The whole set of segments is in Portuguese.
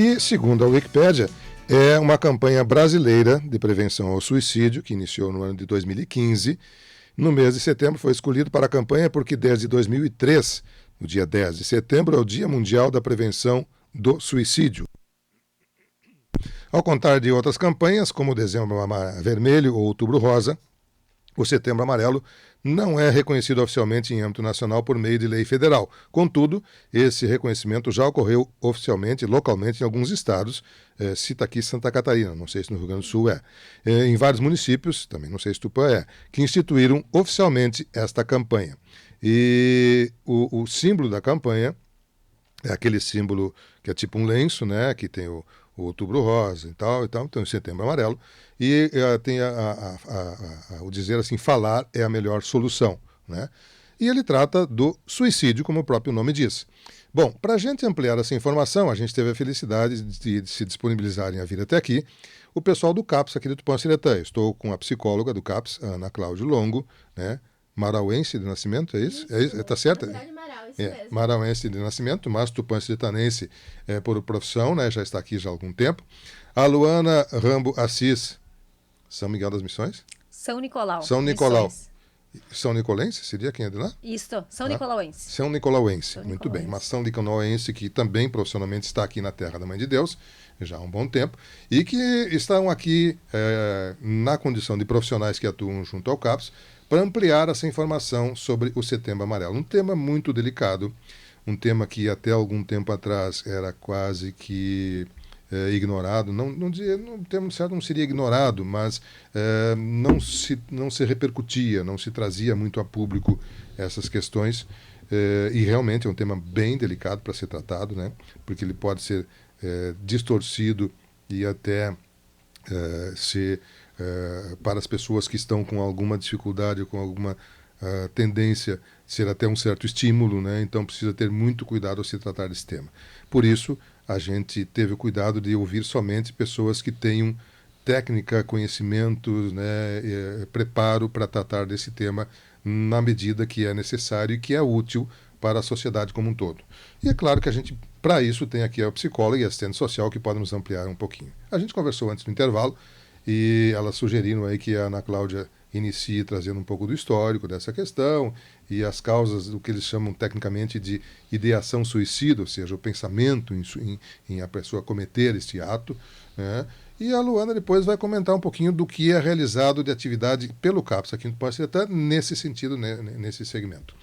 que, segundo a Wikipédia, é uma campanha brasileira de prevenção ao suicídio, que iniciou no ano de 2015. No mês de setembro foi escolhido para a campanha porque desde 2003, no dia 10 de setembro, é o Dia Mundial da Prevenção do Suicídio. Ao contrário de outras campanhas, como o Dezembro Vermelho ou Outubro Rosa, o Setembro Amarelo não é reconhecido oficialmente em âmbito nacional por meio de lei federal. Contudo, esse reconhecimento já ocorreu oficialmente, localmente, em alguns estados. Cita aqui Santa Catarina, não sei se no Rio Grande do Sul em vários municípios, também não sei se Tupã que instituíram oficialmente esta campanha. E o símbolo da campanha é aquele símbolo que é tipo um lenço, né, que tem o Outubro Rosa e tal, tem o Setembro Amarelo, e tem o dizer assim, falar é a melhor solução, né? E ele trata do suicídio, como o próprio nome diz. Bom, para a gente ampliar essa informação, a gente teve a felicidade de se disponibilizarem a vir até aqui o pessoal do CAPS aqui do Tupã-Siretã. Estou com a psicóloga do CAPS, Ana Cláudia Longo, né? Marauense de nascimento, é isso? Tá certo? Marauense de nascimento, mas tupã-siretanense por profissão, né? Já está aqui já há algum tempo. A Luana Rambo Assis, São Miguel das Missões? São Nicolau. São Nicolau. São Nicolense? Seria quem é de lá? Isso, São Nicolauense. São Nicolauense, muito bem. Mas São Nicolauense que também profissionalmente está aqui na Terra da Mãe de Deus, já há um bom tempo, e que estão aqui na condição de profissionais que atuam junto ao CAPS, para ampliar essa informação sobre o Setembro Amarelo. Um tema muito delicado, um tema que até algum tempo atrás era quase que ignorado, no termo certo não seria ignorado, mas não se repercutia, não se trazia muito a público essas questões, e realmente é um tema bem delicado para ser tratado, né? Porque ele pode ser distorcido e até ser para as pessoas que estão com alguma dificuldade, com alguma tendência, ser até um certo estímulo, né? Então precisa ter muito cuidado ao se tratar desse tema. Por isso, a gente teve o cuidado de ouvir somente pessoas que tenham técnica, conhecimentos, né, preparo para tratar desse tema na medida que é necessário e que é útil para a sociedade como um todo. E é claro que a gente, para isso, tem aqui a psicóloga e a assistente social que podem nos ampliar um pouquinho. A gente conversou antes do intervalo e elas sugeriram aí que a Ana Cláudia inicie trazendo um pouco do histórico dessa questão e as causas do que eles chamam tecnicamente de ideação suicida, ou seja, o pensamento em a pessoa cometer este ato, né? E a Luana depois vai comentar um pouquinho do que é realizado de atividade pelo CAPS aqui no Tupã-Siretã nesse sentido, né, nesse segmento.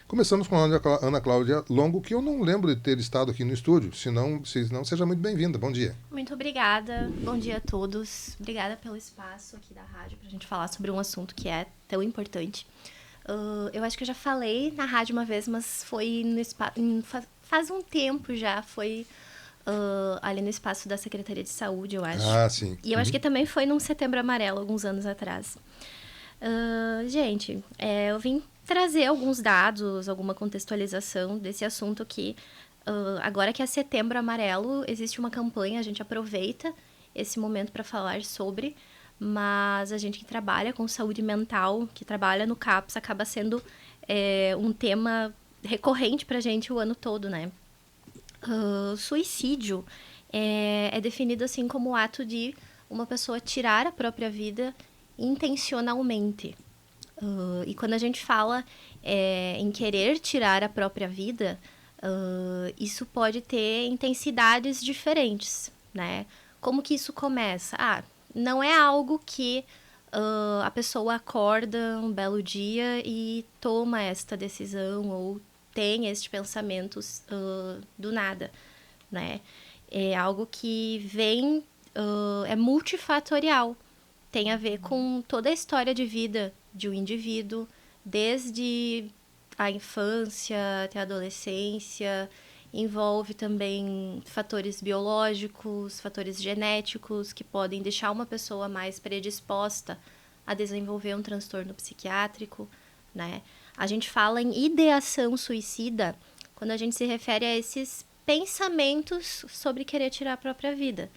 Começamos com a Ana Cláudia Longo, que eu não lembro de ter estado aqui no estúdio, senão seja muito bem-vinda. Bom dia. Muito obrigada. Bom dia a todos. Obrigada pelo espaço aqui da rádio para a gente falar sobre um assunto que é tão importante. Eu acho que eu já falei na rádio uma vez, mas foi faz um tempo já, foi ali no espaço da Secretaria de Saúde, eu acho. Ah, sim. E eu acho que também foi num Setembro Amarelo, alguns anos atrás. Gente, eu vim trazer alguns dados, alguma contextualização desse assunto que, agora que é Setembro Amarelo, existe uma campanha, a gente aproveita esse momento para falar sobre, mas a gente que trabalha com saúde mental, que trabalha no CAPS, acaba sendo um tema recorrente para a gente o ano todo, né? Suicídio é definido assim como o ato de uma pessoa tirar a própria vida intencionalmente. E quando a gente fala em querer tirar a própria vida, isso pode ter intensidades diferentes, né? Como que isso começa? Não é algo que a pessoa acorda um belo dia e toma esta decisão ou tem estes pensamentos do nada, né? É algo que vem, é multifatorial. Tem a ver com toda a história de vida de um indivíduo, desde a infância até a adolescência, envolve também fatores biológicos, fatores genéticos, que podem deixar uma pessoa mais predisposta a desenvolver um transtorno psiquiátrico, né? A gente fala em ideação suicida quando a gente se refere a esses pensamentos sobre querer tirar a própria vida,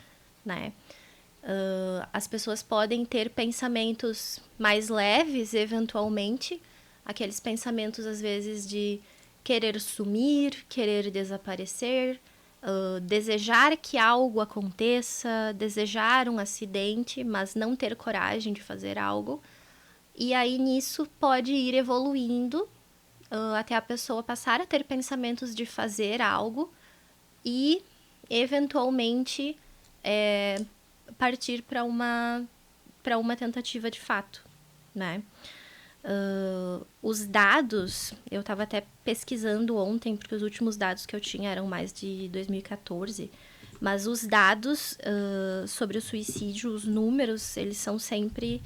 né? As pessoas podem ter pensamentos mais leves, eventualmente, aqueles pensamentos, às vezes, de querer sumir, querer desaparecer, desejar que algo aconteça, desejar um acidente, mas não ter coragem de fazer algo. E aí nisso pode ir evoluindo até a pessoa passar a ter pensamentos de fazer algo e eventualmente partir para uma tentativa de fato, né? Os dados, eu estava até pesquisando ontem, porque os últimos dados que eu tinha eram mais de 2014, mas os dados sobre o suicídio, os números, eles são sempre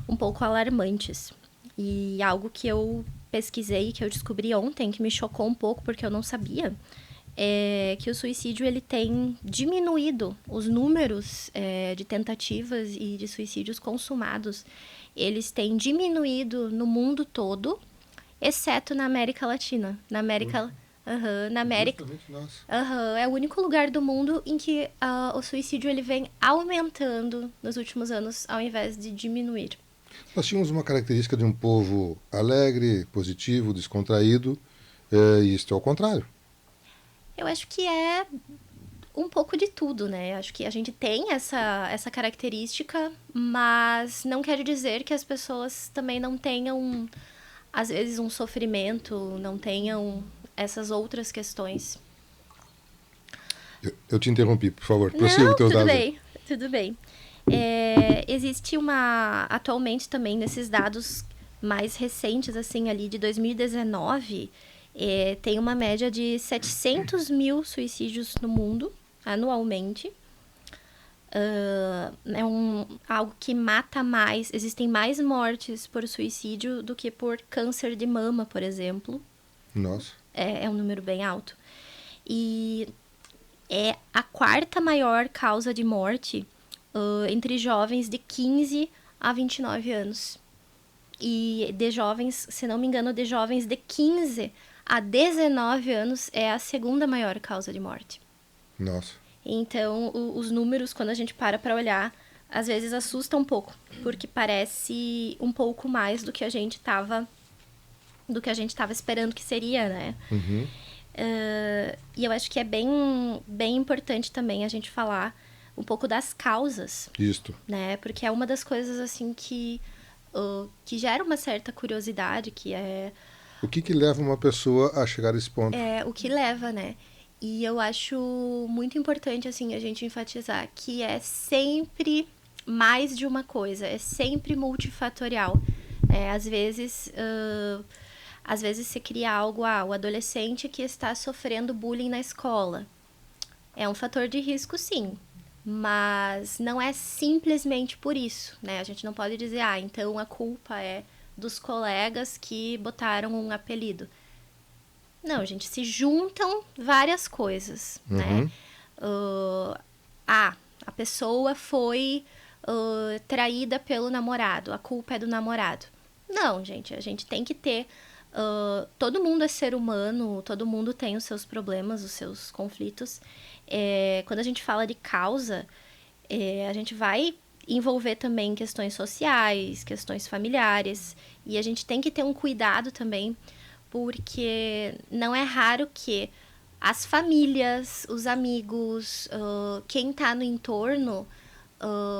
um pouco alarmantes. E algo que eu pesquisei, que eu descobri ontem, que me chocou um pouco, porque eu não sabia, é que o suicídio ele tem diminuído. Os números de tentativas e de suicídios consumados, eles têm diminuído no mundo todo, exceto na América Latina. Na América... na América... é o único lugar do mundo em que o suicídio ele vem aumentando nos últimos anos, ao invés de diminuir. Nós tínhamos uma característica de um povo alegre, positivo, descontraído, e isto é o contrário. Eu acho que é um pouco de tudo, né? Acho que a gente tem essa característica, mas não quer dizer que as pessoas também não tenham, às vezes, um sofrimento, não tenham essas outras questões. Eu te interrompi, por favor. Prossiga o teu dado. Tudo bem. Existe atualmente também, nesses dados mais recentes, assim, ali de 2019, tem uma média de 700 mil suicídios no mundo, anualmente. É algo que mata mais, existem mais mortes por suicídio do que por câncer de mama, por exemplo. Nossa. É um número bem alto. E é a quarta maior causa de morte entre jovens de 15 a 29 anos. E de jovens, se não me engano, de jovens de 15 a 19 anos é a segunda maior causa de morte. Nossa. Então, os números, quando a gente para olhar, às vezes assusta um pouco, porque parece um pouco mais do que a gente estava esperando que seria, né? Uhum. E eu acho que é bem, bem importante também a gente falar um pouco das causas. Isto. Né? Porque é uma das coisas, assim, que gera uma certa curiosidade, que é... O que leva uma pessoa a chegar a esse ponto? O que leva, né? E eu acho muito importante, assim, a gente enfatizar que é sempre mais de uma coisa, é sempre multifatorial. Às vezes se cria algo, o adolescente que está sofrendo bullying na escola. É um fator de risco, sim, mas não é simplesmente por isso, né? A gente não pode dizer, então a culpa é dos colegas que botaram um apelido. Não, gente, se juntam várias coisas, né? A pessoa foi traída pelo namorado, a culpa é do namorado. Não, gente, a gente tem que ter... todo mundo é ser humano, todo mundo tem os seus problemas, os seus conflitos. Quando a gente fala de causa, a gente vai envolver também questões sociais, questões familiares, e a gente tem que ter um cuidado também, porque não é raro que as famílias, os amigos, quem está no entorno,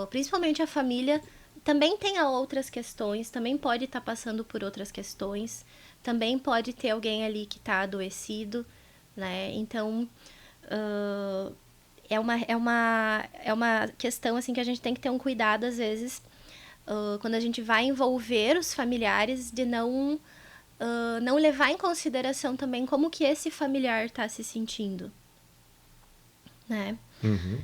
principalmente a família, também tenha outras questões, também pode estar passando por outras questões, também pode ter alguém ali que está adoecido, né? Então, é uma questão assim, que a gente tem que ter um cuidado, às vezes, quando a gente vai envolver os familiares, de não levar em consideração também como que esse familiar está se sentindo, né? Uhum.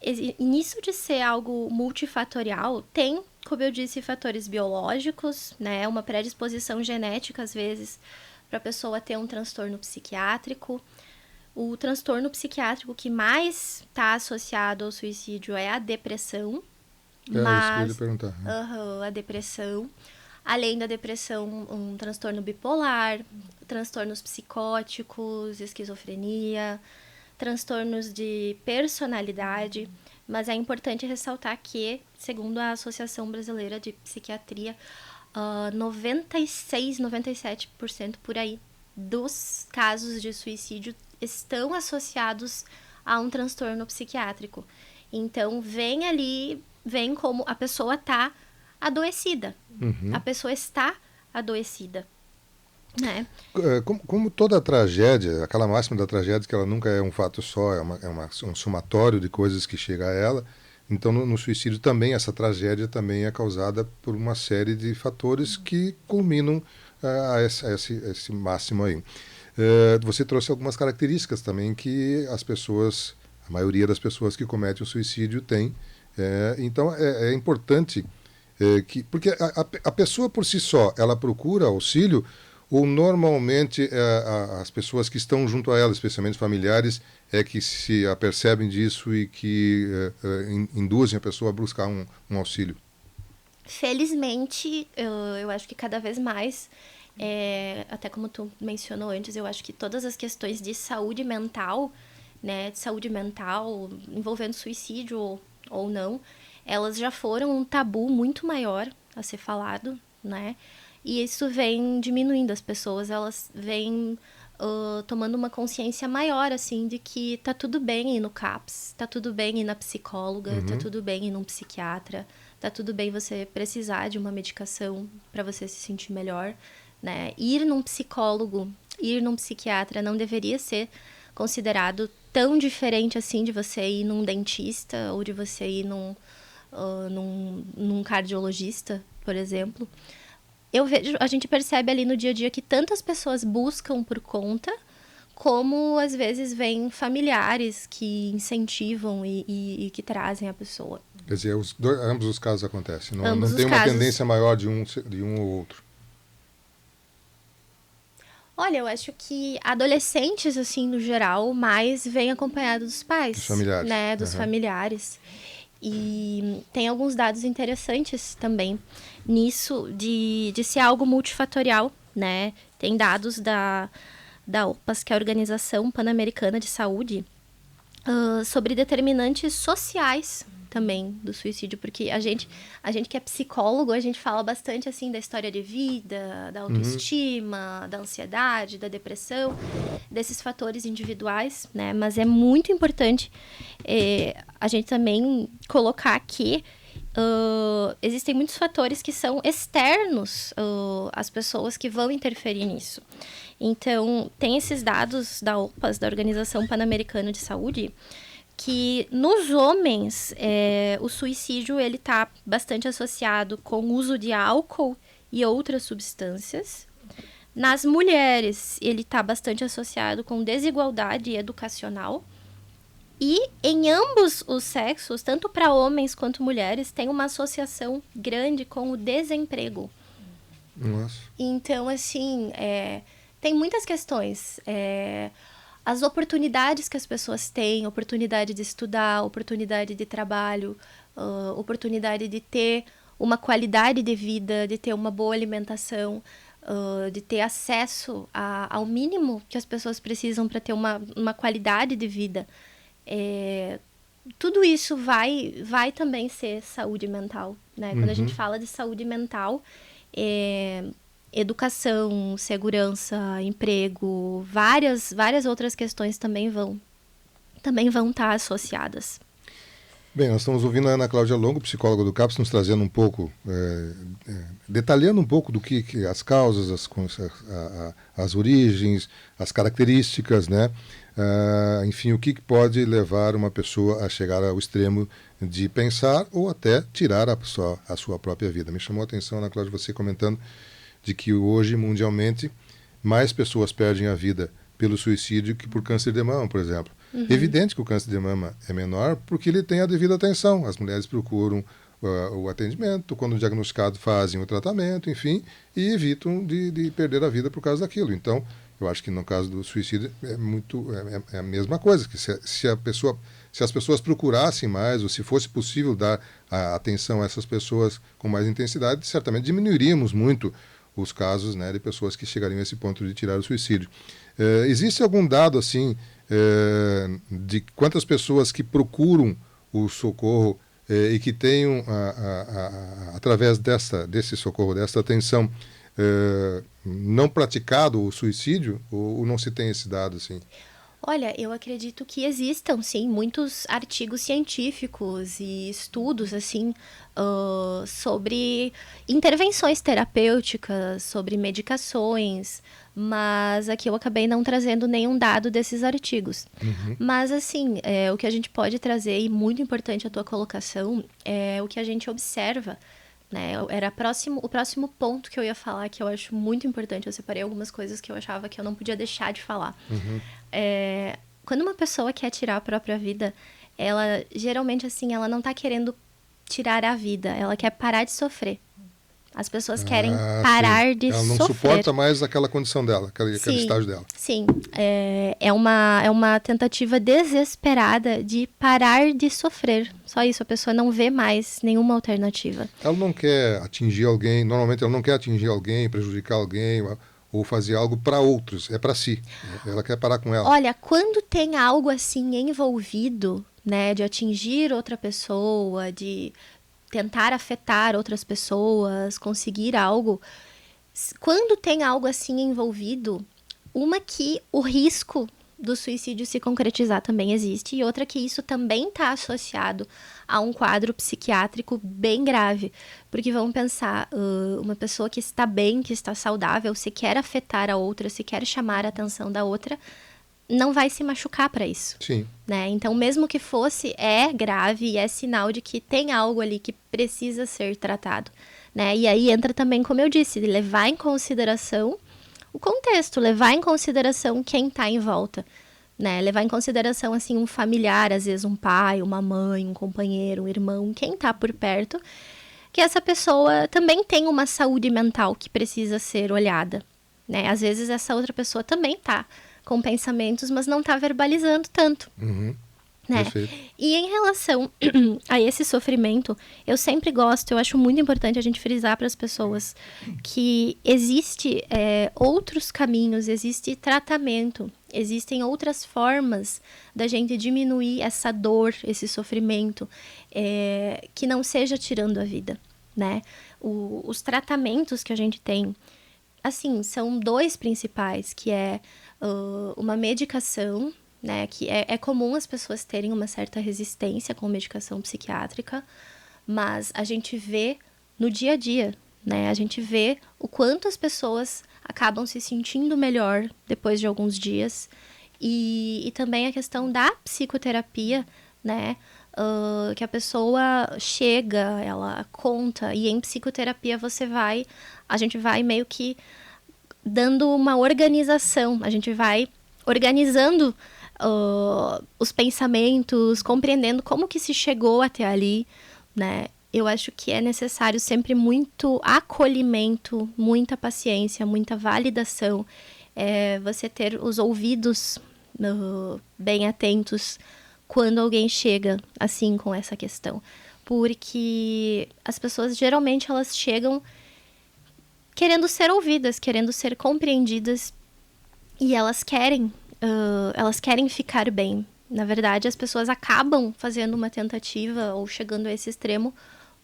E nisso de ser algo multifatorial, tem, como eu disse, fatores biológicos, né? Uma predisposição genética, às vezes, para a pessoa ter um transtorno psiquiátrico. O transtorno psiquiátrico que mais está associado ao suicídio é a depressão. Isso que eu ia perguntar. A depressão. Além da depressão, um transtorno bipolar, transtornos psicóticos, esquizofrenia, transtornos de personalidade. Mas é importante ressaltar que, segundo a Associação Brasileira de Psiquiatria, 96, 97% por aí dos casos de suicídio estão associados a um transtorno psiquiátrico. Então, vem como a pessoa está adoecida. A pessoa está adoecida. Né? Como toda tragédia, aquela máxima da tragédia que ela nunca é um fato só, um somatório de coisas que chega a ela. Então, no suicídio também, essa tragédia também é causada por uma série de fatores que culminam a esse máximo aí. Você trouxe algumas características também que a maioria das pessoas que cometem o suicídio tem. Então, é importante porque a pessoa por si só, ela procura auxílio, ou normalmente as pessoas que estão junto a ela, especialmente familiares, que se apercebem disso e que induzem a pessoa a buscar um auxílio? Felizmente, eu acho que cada vez mais, até como tu mencionou antes, eu acho que todas as questões de saúde mental, né, envolvendo suicídio ou não, elas já foram um tabu muito maior a ser falado, né? E isso vem diminuindo, as pessoas, elas vêm tomando uma consciência maior, assim, de que tá tudo bem ir no CAPS, tá tudo bem ir na psicóloga, tá tudo bem ir num psiquiatra, tá tudo bem você precisar de uma medicação para você se sentir melhor, né? Ir num psicólogo, ir num psiquiatra não deveria ser considerado tão diferente, assim, de você ir num dentista ou de você ir num cardiologista, por exemplo. A gente percebe ali no dia a dia que tantas pessoas buscam por conta, como às vezes vêm familiares que incentivam e que trazem a pessoa. Quer dizer, ambos os casos acontecem, não Ambos tem os uma casos. tendência maior de um ou outro. Olha, eu acho que adolescentes, assim, no geral, mais vêm acompanhados dos pais. Dos familiares. Né, dos familiares. E tem alguns dados interessantes também nisso de ser algo multifatorial, né? Tem dados da OPAS, que é a Organização Pan-Americana de Saúde, sobre determinantes sociais também do suicídio, porque a gente que é psicólogo, a gente fala bastante, assim, da história de vida, da autoestima, da ansiedade, da depressão, desses fatores individuais, né? Mas é muito importante a gente também colocar que existem muitos fatores que são externos às pessoas que vão interferir nisso. Então, tem esses dados da OPAS, da Organização Pan-Americana de Saúde, que nos homens o suicídio ele está bastante associado com o uso de álcool e outras substâncias. Nas mulheres, ele está bastante associado com desigualdade educacional. E em ambos os sexos, tanto para homens quanto mulheres, tem uma associação grande com o desemprego. Nossa. Então, assim, tem muitas questões. As oportunidades que as pessoas têm, oportunidade de estudar, oportunidade de trabalho, oportunidade de ter uma qualidade de vida, de ter uma boa alimentação, de ter acesso ao mínimo que as pessoas precisam para ter uma qualidade de vida. Tudo isso vai também ser saúde mental, né? Quando a gente fala de saúde mental, educação, segurança, emprego, várias outras questões também vão estar associadas. Bem, nós estamos ouvindo a Ana Cláudia Longo, psicóloga do CAPS, nos trazendo um pouco, detalhando um pouco do que as causas, as origens, as características, né? Enfim, o que pode levar uma pessoa a chegar ao extremo de pensar ou até tirar a sua própria vida. Me chamou a atenção, Ana Cláudia, você comentando de que hoje, mundialmente, mais pessoas perdem a vida pelo suicídio que por câncer de mama, por exemplo. Evidente que o câncer de mama é menor porque ele tem a devida atenção. As mulheres procuram o atendimento, quando diagnosticado fazem o tratamento, enfim, e evitam de perder a vida por causa daquilo. Então, eu acho que no caso do suicídio é a mesma coisa, que se as pessoas procurassem mais, ou se fosse possível dar a atenção a essas pessoas com mais intensidade, certamente diminuiríamos muito os casos, né, de pessoas que chegariam a esse ponto de tirar o suicídio. Existe algum dado assim de quantas pessoas que procuram o socorro e que tenham, através desse socorro, dessa atenção, não praticado o suicídio, ou não se tem esse dado assim? Olha, eu acredito que existam, sim, muitos artigos científicos e estudos, assim, sobre intervenções terapêuticas, sobre medicações, mas aqui eu acabei não trazendo nenhum dado desses artigos. Mas, assim, o que a gente pode trazer, e muito importante a tua colocação, é o que a gente observa, né? Era o próximo ponto que eu ia falar, que eu acho muito importante. Eu separei algumas coisas que eu achava que eu não podia deixar de falar. Quando uma pessoa quer tirar a própria vida, ela geralmente, assim, ela não tá querendo tirar a vida, ela quer parar de sofrer. As pessoas querem parar de Ela não sofrer. suporta mais aquela condição dela, aquele estágio dela. Sim, é uma tentativa desesperada de parar de sofrer. Só isso, a pessoa não vê mais nenhuma alternativa. Ela não quer atingir alguém, normalmente ela não quer atingir alguém, prejudicar alguém ou fazer algo para outros, é para si. Ela quer parar com ela. Olha, quando tem algo assim envolvido, né, de atingir outra pessoa, de tentar afetar outras pessoas, conseguir algo, quando tem algo assim envolvido, uma que o risco do suicídio se concretizar também existe, e outra que isso também está associado a um quadro psiquiátrico bem grave. Porque vamos pensar, uma pessoa que está bem, que está saudável, se quer afetar a outra, se quer chamar a atenção da outra, não vai se machucar para isso. Sim. Né? Então, mesmo que fosse, é grave e é sinal de que tem algo ali que precisa ser tratado. Né? E aí entra também, como eu disse, levar em consideração o contexto, levar em consideração quem está em volta. Né? Levar em consideração, assim, um familiar, às vezes um pai, uma mãe, um companheiro, um irmão, quem está por perto, que essa pessoa também tem uma saúde mental que precisa ser olhada. Né? Às vezes essa outra pessoa também está com pensamentos, mas não está verbalizando tanto. Né? E em relação a esse sofrimento, eu sempre gosto, eu acho muito importante a gente frisar para as pessoas que existe outros caminhos, existe tratamento, existem outras formas da gente diminuir essa dor, esse sofrimento, que não seja tirando a vida. Né? Os tratamentos que a gente tem, assim, são dois principais, que é uma medicação, né, que é comum as pessoas terem uma certa resistência com medicação psiquiátrica, mas a gente vê no dia a dia, né, a gente vê o quanto as pessoas acabam se sentindo melhor depois de alguns dias, e também a questão da psicoterapia, né, que a pessoa chega, ela conta, e em psicoterapia a gente vai meio que dando uma organização, a gente vai organizando os pensamentos, compreendendo como que se chegou até ali, né? Eu acho que é necessário sempre muito acolhimento, muita paciência, muita validação, você ter os ouvidos bem atentos quando alguém chega assim com essa questão, porque as pessoas geralmente elas chegam querendo ser ouvidas, querendo ser compreendidas, e elas querem ficar bem. Na verdade, as pessoas acabam fazendo uma tentativa ou chegando a esse extremo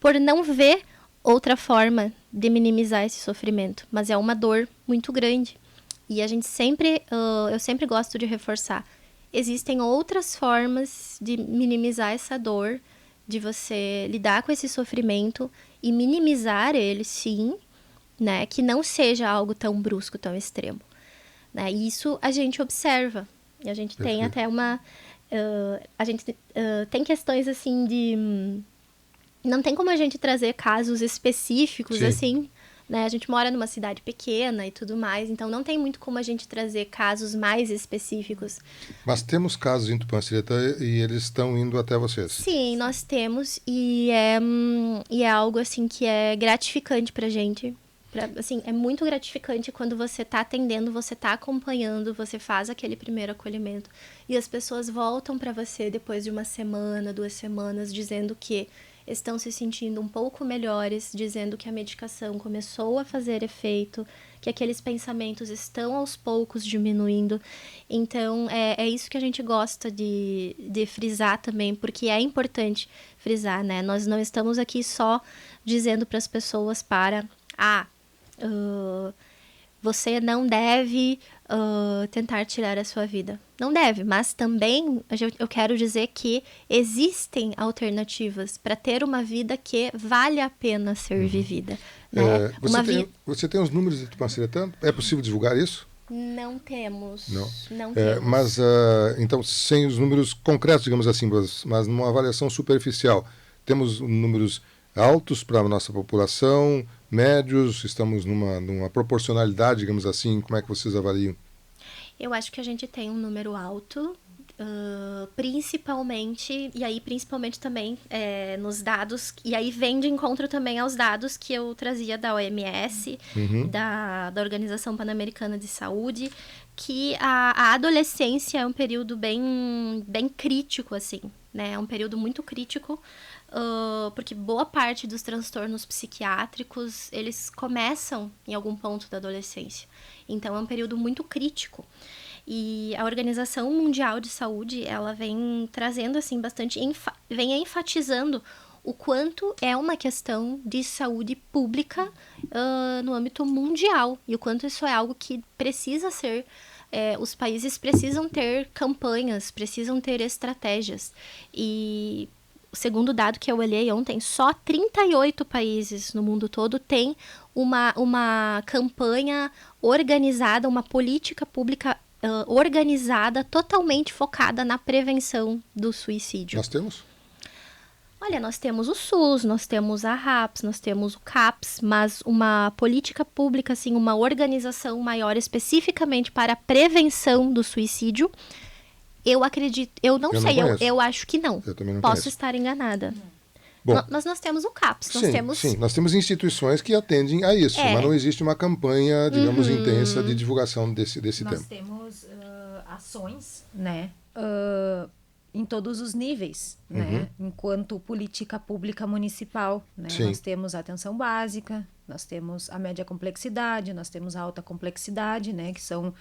por não ver outra forma de minimizar esse sofrimento, mas é uma dor muito grande. E a gente eu sempre gosto de reforçar, existem outras formas de minimizar essa dor, de você lidar com esse sofrimento e minimizar ele, sim, né, que não seja algo tão brusco, tão extremo. Né? E isso a gente observa. E a gente tem até uma... a gente tem questões assim de... Não tem como a gente trazer casos específicos, sim, assim, né? A gente mora numa cidade pequena e tudo mais, então não tem muito como a gente trazer casos mais específicos. Mas temos casos em Tupanciretã e eles estão indo até vocês? Sim, nós temos, e é algo assim que é gratificante pra gente. Assim, é muito gratificante quando você está atendendo, você está acompanhando, você faz aquele primeiro acolhimento e as pessoas voltam para você depois de uma semana, 2 semanas, dizendo que estão se sentindo um pouco melhores, dizendo que a medicação começou a fazer efeito, que aqueles pensamentos estão aos poucos diminuindo. Então, é isso que a gente gosta de frisar também, porque é importante frisar, né? Nós não estamos aqui só dizendo para as pessoas você não deve tentar tirar a sua vida. Não deve, mas também eu quero dizer que existem alternativas para ter uma vida que vale a pena ser vivida. Né? Você tem os números de Tupanciretã? É possível divulgar isso? Não temos. Não temos. Mas, então, sem os números concretos, digamos assim, mas numa avaliação superficial, temos números altos para a nossa população, médios, estamos numa proporcionalidade, digamos assim, como é que vocês avaliam? Eu acho que a gente tem um número alto, principalmente também nos dados, e aí vem de encontro também aos dados que eu trazia da OMS, da Organização Pan-Americana de Saúde, que a adolescência é um período bem crítico, assim, né? É um período muito crítico, porque boa parte dos transtornos psiquiátricos, eles começam em algum ponto da adolescência. Então, é um período muito crítico. E a Organização Mundial de Saúde, ela vem trazendo, assim, vem enfatizando o quanto é uma questão de saúde pública no âmbito mundial. E o quanto isso é algo que precisa ser... os países precisam ter campanhas, precisam ter estratégias. E... o segundo dado que eu olhei ontem, só 38 países no mundo todo têm uma campanha organizada, uma política pública organizada, totalmente focada na prevenção do suicídio. Nós temos? Olha, nós temos o SUS, nós temos a RAPS, nós temos o CAPS, mas uma política pública, assim, uma organização maior especificamente para a prevenção do suicídio, eu acredito, eu acho que não. Eu também não Posso conheço. estar enganada. Bom, Mas nós temos o CAPS, nós temos instituições que atendem a isso, mas não existe uma campanha, digamos, intensa de divulgação desse tema. Nós temos ações, né, em todos os níveis, né, enquanto política pública municipal, né, nós temos a atenção básica, nós temos a média complexidade, nós temos a alta complexidade, né, que são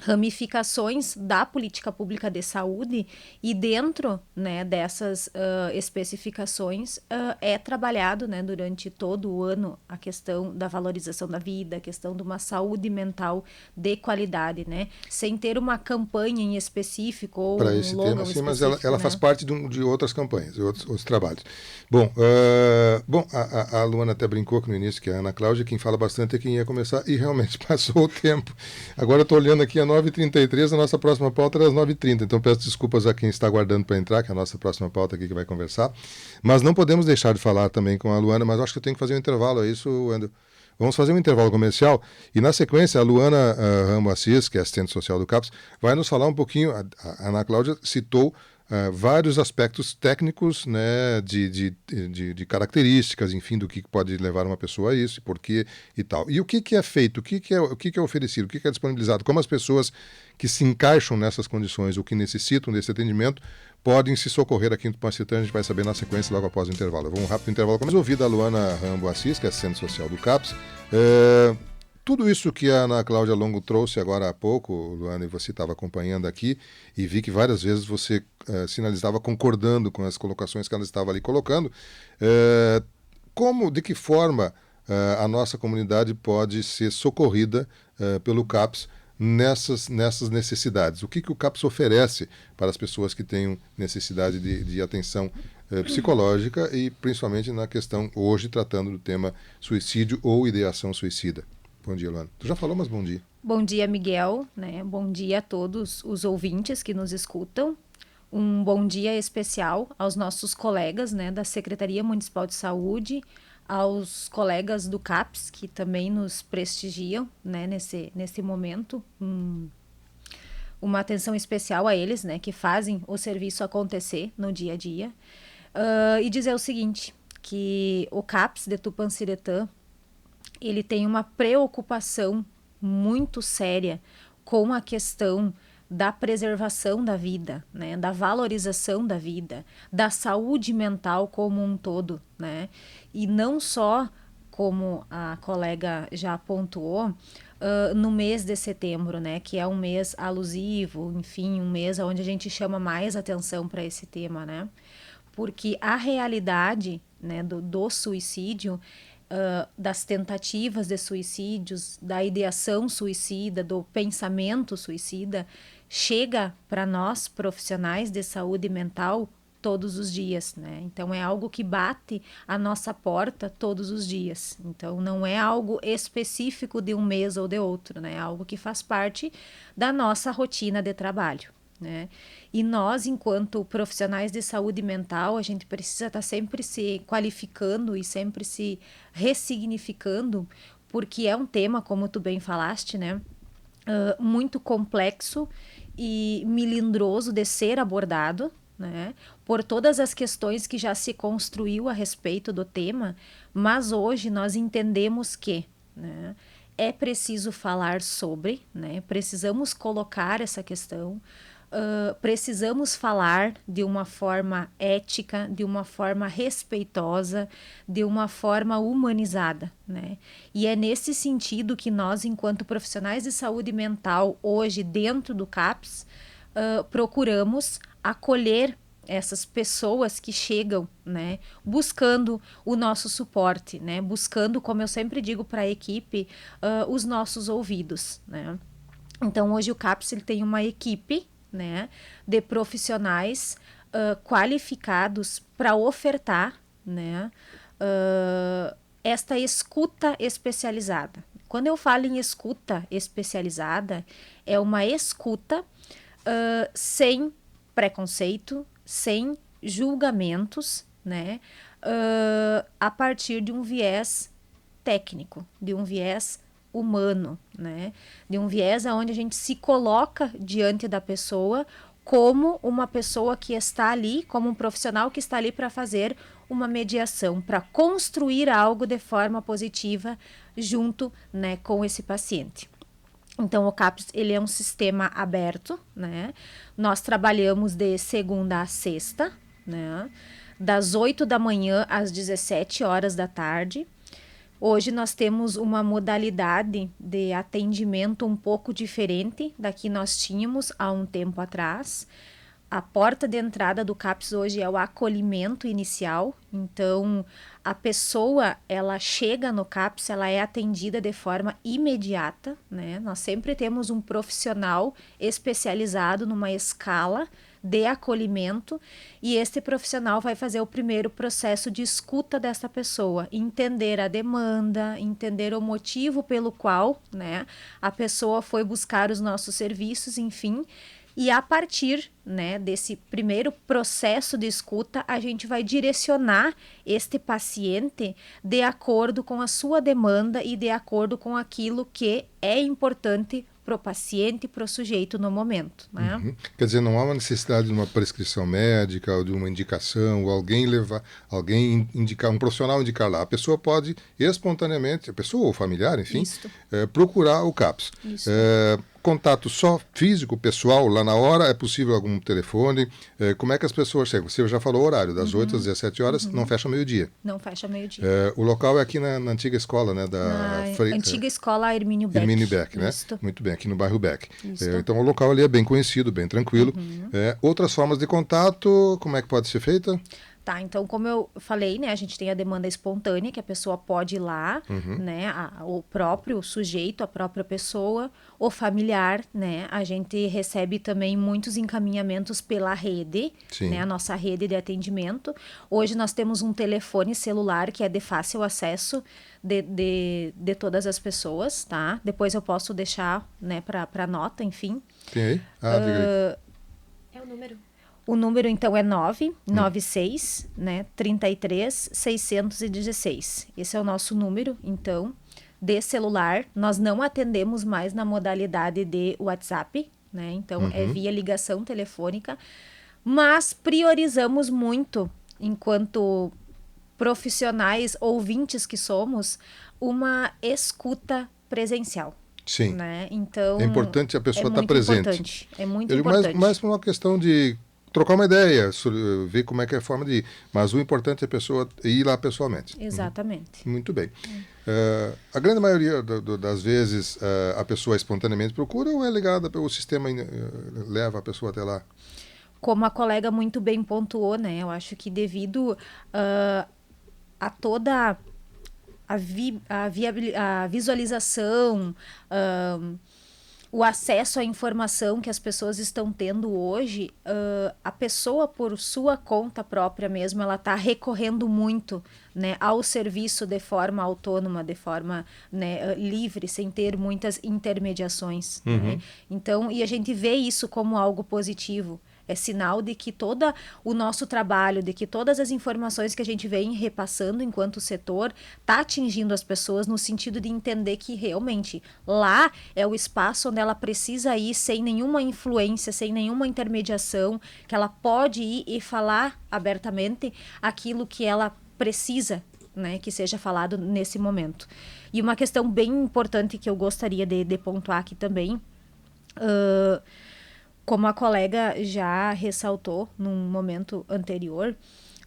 ramificações da política pública de saúde, e dentro, né, dessas especificações é trabalhado, né, durante todo o ano a questão da valorização da vida, a questão de uma saúde mental de qualidade, né, sem ter uma campanha em específico ou para esse tema, sim, mas ela né? faz parte de outras campanhas, outros trabalhos. Bom, a Luana até brincou que no início que a Ana Cláudia, quem fala bastante é quem ia começar, e realmente passou o tempo. Agora eu estou olhando aqui a 9h33, a nossa próxima pauta era às 9h30, então peço desculpas a quem está aguardando para entrar, que é a nossa próxima pauta aqui que vai conversar, mas não podemos deixar de falar também com a Luana, mas acho que eu tenho que fazer um intervalo, é isso, Andrew? Vamos fazer um intervalo comercial e, na sequência, a Luana Rambo Assis, que é assistente social do CAPS, vai nos falar um pouquinho. A Ana Cláudia citou vários aspectos técnicos, né, de características, enfim, do que pode levar uma pessoa a isso, e por quê e tal. E o que é feito, o que é oferecido, o que é disponibilizado, como as pessoas que se encaixam nessas condições ou que necessitam desse atendimento podem se socorrer aqui no Tupanciretã. A gente vai saber na sequência logo após o intervalo. Vamos um rápido intervalo. Vamos ouvir da Luana Rambo Assis, que é assistente social do CAPS. Tudo isso que a Ana Cláudia Longo trouxe agora há pouco, Luana, e você estava acompanhando aqui, e vi que várias vezes você sinalizava concordando com as colocações que ela estava ali colocando. De que forma a nossa comunidade pode ser socorrida pelo CAPS nessas necessidades? O que o CAPS oferece para as pessoas que tenham necessidade de atenção psicológica e principalmente na questão, hoje, tratando do tema suicídio ou ideação suicida? Bom dia, Luana. Tu já falou, mas bom dia. Bom dia, Miguel, né? Bom dia a todos os ouvintes que nos escutam. Um bom dia especial aos nossos colegas, né, da Secretaria Municipal de Saúde, aos colegas do CAPS, que também nos prestigiam, né, nesse momento. Uma atenção especial a eles, né, que fazem o serviço acontecer no dia a dia. E dizer o seguinte, que o CAPS de Tupanciretã, ele tem uma preocupação muito séria com a questão da preservação da vida, né, da valorização da vida, da saúde mental como um todo, né, e não só, como a colega já pontuou, no mês de setembro, né, que é um mês alusivo, enfim, um mês onde a gente chama mais atenção para esse tema, né, porque a realidade, né, do suicídio das tentativas de suicídios, da ideação suicida, do pensamento suicida, chega para nós, profissionais de saúde mental, todos os dias, né? Então é algo que bate a nossa porta todos os dias. Então não é algo específico de um mês ou de outro, né? É algo que faz parte da nossa rotina de trabalho, né? E nós, enquanto profissionais de saúde mental, a gente precisa estar sempre se qualificando e sempre se ressignificando, porque é um tema, como tu bem falaste, né? Muito complexo e melindroso de ser abordado, né? Por todas as questões que já se construiu a respeito do tema, mas hoje nós entendemos que, né, é preciso falar sobre, né? Precisamos colocar essa questão. Precisamos falar de uma forma ética, de uma forma respeitosa, de uma forma humanizada, né? E é nesse sentido que nós, enquanto profissionais de saúde mental, hoje dentro do CAPS, procuramos acolher essas pessoas que chegam, né, buscando o nosso suporte, né, buscando, como eu sempre digo para a equipe, os nossos ouvidos, né? Então, hoje o CAPS ele tem uma equipe, né, de profissionais qualificados para ofertar, né, esta escuta especializada. Quando eu falo em escuta especializada, é uma escuta sem preconceito, sem julgamentos, né, a partir de um viés técnico, de um viés humano, né? De um viés onde a gente se coloca diante da pessoa como uma pessoa que está ali, como um profissional que está ali para fazer uma mediação, para construir algo de forma positiva junto, né, com esse paciente. Então, o CAPS ele é um sistema aberto, né? Nós trabalhamos de segunda a sexta, né? Das 8 da manhã às 17 horas da tarde. Hoje nós temos uma modalidade de atendimento um pouco diferente da que nós tínhamos há um tempo atrás. A porta de entrada do CAPS hoje é o acolhimento inicial. Então, a pessoa, ela chega no CAPS, ela é atendida de forma imediata, né? Nós sempre temos um profissional especializado numa escala de acolhimento e este profissional vai fazer o primeiro processo de escuta dessa pessoa, entender a demanda, entender o motivo pelo qual, né, a pessoa foi buscar os nossos serviços, enfim. E a partir, né, desse primeiro processo de escuta, a gente vai direcionar este paciente de acordo com a sua demanda e de acordo com aquilo que é importante para o paciente, para o sujeito no momento, né? Uhum. Quer dizer, não há uma necessidade de uma prescrição médica ou de uma indicação, ou alguém indicar, um profissional indicar lá. A pessoa pode espontaneamente, a pessoa ou familiar, enfim, procurar o CAPS. Contato só físico, pessoal, lá na hora, é possível algum telefone? Como é que as pessoas chegam? Você já falou o horário, das 8 às 17 horas, não fecha meio-dia. Não fecha meio-dia. O local é aqui na antiga escola, né? Antiga escola Hermínio Beck. Hermínio Beck, né? Isto. Muito bem, aqui no bairro Beck. Então o local ali é bem conhecido, bem tranquilo. Outras formas de contato, como é que pode ser feita? Tá, então como eu falei, né, a gente tem a demanda espontânea, que a pessoa pode ir lá, né, o próprio sujeito, a própria pessoa, o familiar, né, a gente recebe também muitos encaminhamentos pela rede, né, a nossa rede de atendimento. Hoje nós temos um telefone celular que é de fácil acesso de todas as pessoas, tá? Depois eu posso deixar, né, para nota, enfim. Tem aí? Diga aí. É o número. O número, então, é 996, né, 33 616. Esse é o nosso número, então, de celular. Nós não atendemos mais na modalidade de WhatsApp, né? Então, é via ligação telefônica. Mas priorizamos muito, enquanto profissionais ouvintes que somos, uma escuta presencial. Sim. Né? Então, é importante a pessoa estar presente. É muito importante. Mais por uma questão de trocar uma ideia, ver como é que é a forma de ir. Mas o importante é a pessoa ir lá pessoalmente. Exatamente. Muito bem. A grande maioria das vezes a pessoa espontaneamente procura ou é ligada, o sistema leva a pessoa até lá? Como a colega muito bem pontuou, né? Eu acho que devido a toda a visualização, o acesso à informação que as pessoas estão tendo hoje, a pessoa por sua conta própria mesmo, ela está recorrendo muito, né, ao serviço de forma autônoma, de forma, né, livre, sem ter muitas intermediações. Né? Então, e a gente vê isso como algo positivo. É sinal de que todo o nosso trabalho, de que todas as informações que a gente vem repassando enquanto setor está atingindo as pessoas no sentido de entender que realmente lá é o espaço onde ela precisa ir sem nenhuma influência, sem nenhuma intermediação, que ela pode ir e falar abertamente aquilo que ela precisa, né, que seja falado nesse momento. E uma questão bem importante que eu gostaria de pontuar aqui também, como a colega já ressaltou num momento anterior,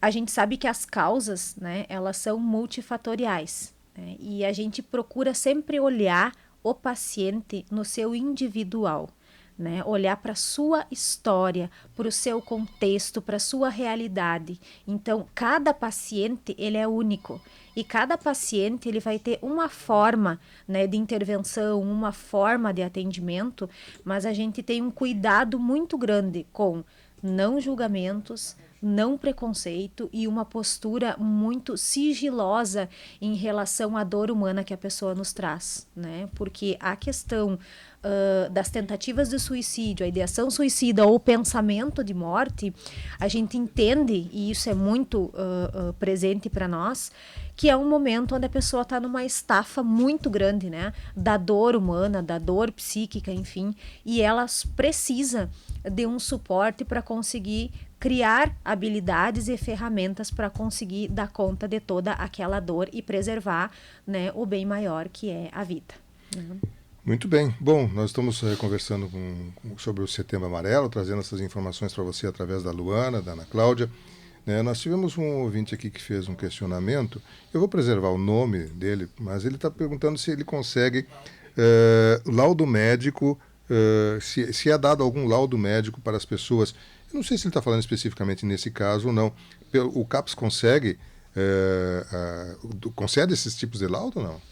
a gente sabe que as causas, né, elas são multifatoriais, né, e a gente procura sempre olhar o paciente no seu individual, né, olhar para a sua história, para o seu contexto, para a sua realidade. Então, cada paciente ele é único. E cada paciente ele vai ter uma forma, né, de intervenção, uma forma de atendimento, mas a gente tem um cuidado muito grande com não julgamentos, não preconceito e uma postura muito sigilosa em relação à dor humana que a pessoa nos traz, né? Porque a questão das tentativas de suicídio, a ideação suicida ou o pensamento de morte, a gente entende, e isso é muito presente para nós, que é um momento onde a pessoa está numa estafa muito grande, né? Da dor humana, da dor psíquica, enfim, e ela precisa de um suporte para conseguir criar habilidades e ferramentas para conseguir dar conta de toda aquela dor e preservar, né, o bem maior que é a vida. Muito bem. Bom, nós estamos conversando sobre o Setembro Amarelo, trazendo essas informações para você através da Luana, da Ana Cláudia. Nós tivemos um ouvinte aqui que fez um questionamento. Eu vou preservar o nome dele, mas ele está perguntando se ele consegue laudo médico, se é dado algum laudo médico para as pessoas. Eu não sei se ele está falando especificamente nesse caso ou não. O CAPS concede esses tipos de laudo ou não?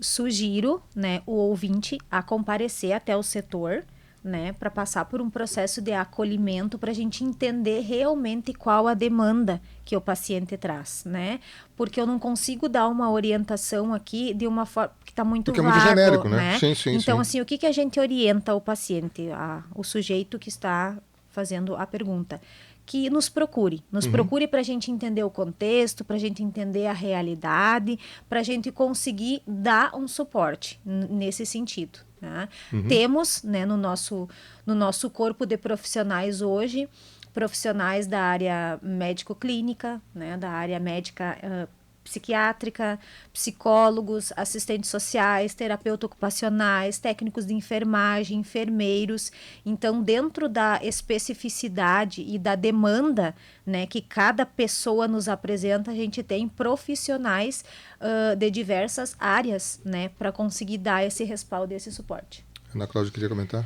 Sugiro, né, o ouvinte a comparecer até o setor, né, para passar por um processo de acolhimento para a gente entender realmente qual a demanda que o paciente traz, né? Porque eu não consigo dar uma orientação aqui de uma forma que está muito vago, porque é muito genérico, né? Sim, então, sim. assim, o que a gente orienta o paciente, o sujeito que está fazendo a pergunta? Que nos procure para a gente entender o contexto, para a gente entender a realidade, para a gente conseguir dar um suporte nesse sentido. Né? Temos, né, no nosso corpo de profissionais hoje, profissionais da área médico-clínica, né, da área médica psiquiátrica, psicólogos, assistentes sociais, terapeutas ocupacionais, técnicos de enfermagem, enfermeiros. Então, dentro da especificidade e da demanda, né, que cada pessoa nos apresenta, a gente tem profissionais de diversas áreas, né, para conseguir dar esse respaldo e esse suporte. Ana Cláudia, queria comentar?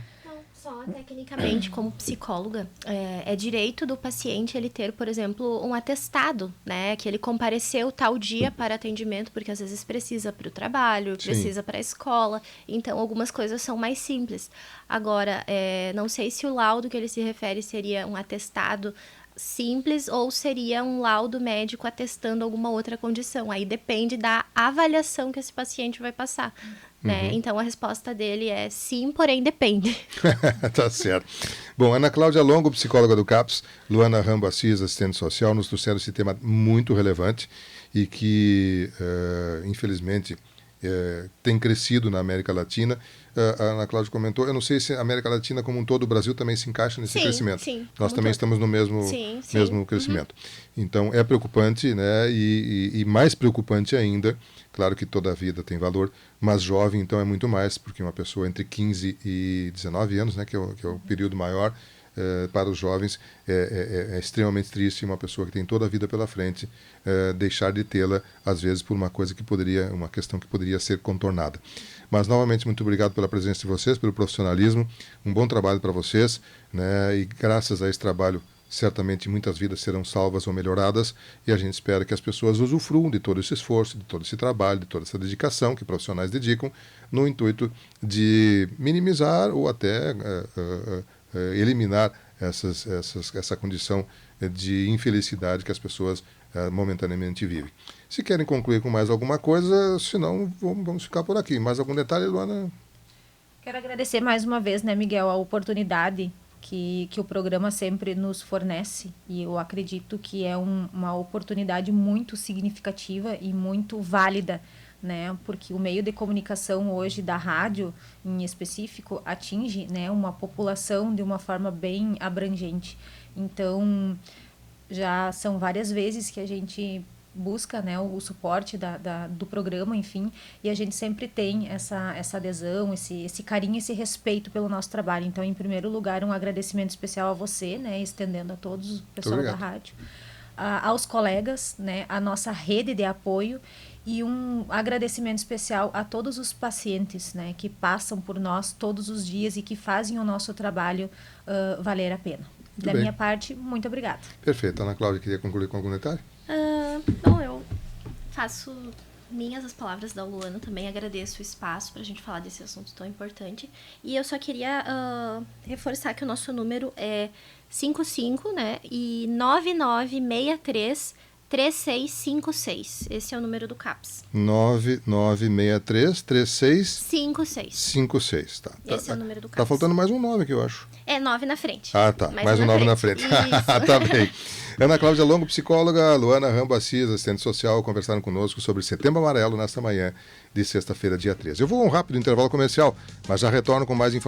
Só tecnicamente, como psicóloga, é direito do paciente ele ter, por exemplo, um atestado, né? Que ele compareceu tal dia para atendimento, porque às vezes precisa para o trabalho, precisa para a escola. Então, algumas coisas são mais simples. Agora, não sei se o laudo que ele se refere seria um atestado simples ou seria um laudo médico atestando alguma outra condição. Aí depende da avaliação que esse paciente vai passar. Né? Então, a resposta dele é sim, porém depende. Tá certo. Bom, Ana Cláudia Longo, psicóloga do CAPS, Luana Rambo Assis, assistente social, nos trouxeram esse tema muito relevante e que, infelizmente, tem crescido na América Latina. A Ana Cláudia comentou, eu não sei se a América Latina como um todo, o Brasil também se encaixa nesse crescimento. Sim, nós também estamos no mesmo crescimento. Então, é preocupante, né? E mais preocupante ainda, claro que toda a vida tem valor, mas jovem, então, é muito mais, porque uma pessoa entre 15 e 19 anos, né, que é o período maior, para os jovens, é extremamente triste uma pessoa que tem toda a vida pela frente deixar de tê-la, às vezes, por uma questão que poderia ser contornada. Mas, novamente, muito obrigado pela presença de vocês, pelo profissionalismo, um bom trabalho para vocês, né, e graças a esse trabalho certamente muitas vidas serão salvas ou melhoradas, e a gente espera que as pessoas usufruam de todo esse esforço, de todo esse trabalho, de toda essa dedicação que profissionais dedicam, no intuito de minimizar ou até eliminar essa condição de infelicidade que as pessoas momentaneamente vivem. Se querem concluir com mais alguma coisa, senão vamos ficar por aqui. Mais algum detalhe, Luana? Quero agradecer mais uma vez, né, Miguel, a oportunidade que o programa sempre nos fornece, e eu acredito que é uma oportunidade muito significativa e muito válida, né, porque o meio de comunicação hoje da rádio, em específico, atinge, né, uma população de uma forma bem abrangente. Então, já são várias vezes que a gente busca, né, o suporte do programa, enfim, e a gente sempre tem essa adesão, esse carinho, esse respeito pelo nosso trabalho. Então, em primeiro lugar, um agradecimento especial a você, né, estendendo a todos o pessoal da rádio, aos colegas, né, a nossa rede de apoio, e um agradecimento especial a todos os pacientes, né, que passam por nós todos os dias e que fazem o nosso trabalho valer a pena. Da minha parte, muito obrigada. Perfeito. Ana Cláudia, queria concluir com algum detalhe? Bom, eu faço minhas as palavras da Luana, também agradeço o espaço para a gente falar desse assunto tão importante. E eu só queria reforçar que o nosso número é 55, né, e 9963-3656. Esse é o número do CAPS. 9963-3656. Tá. Esse é o número do CAPS. Tá faltando mais um 9 aqui, eu acho. É 9 na frente. Ah, tá. Mais um 9 na frente. Tá bem. Ana Cláudia Longo, psicóloga, Luana Rambo Assis, assistente social, conversaram conosco sobre Setembro Amarelo nesta manhã de sexta-feira, dia 13. Eu vou a um rápido intervalo comercial, mas já retorno com mais informações.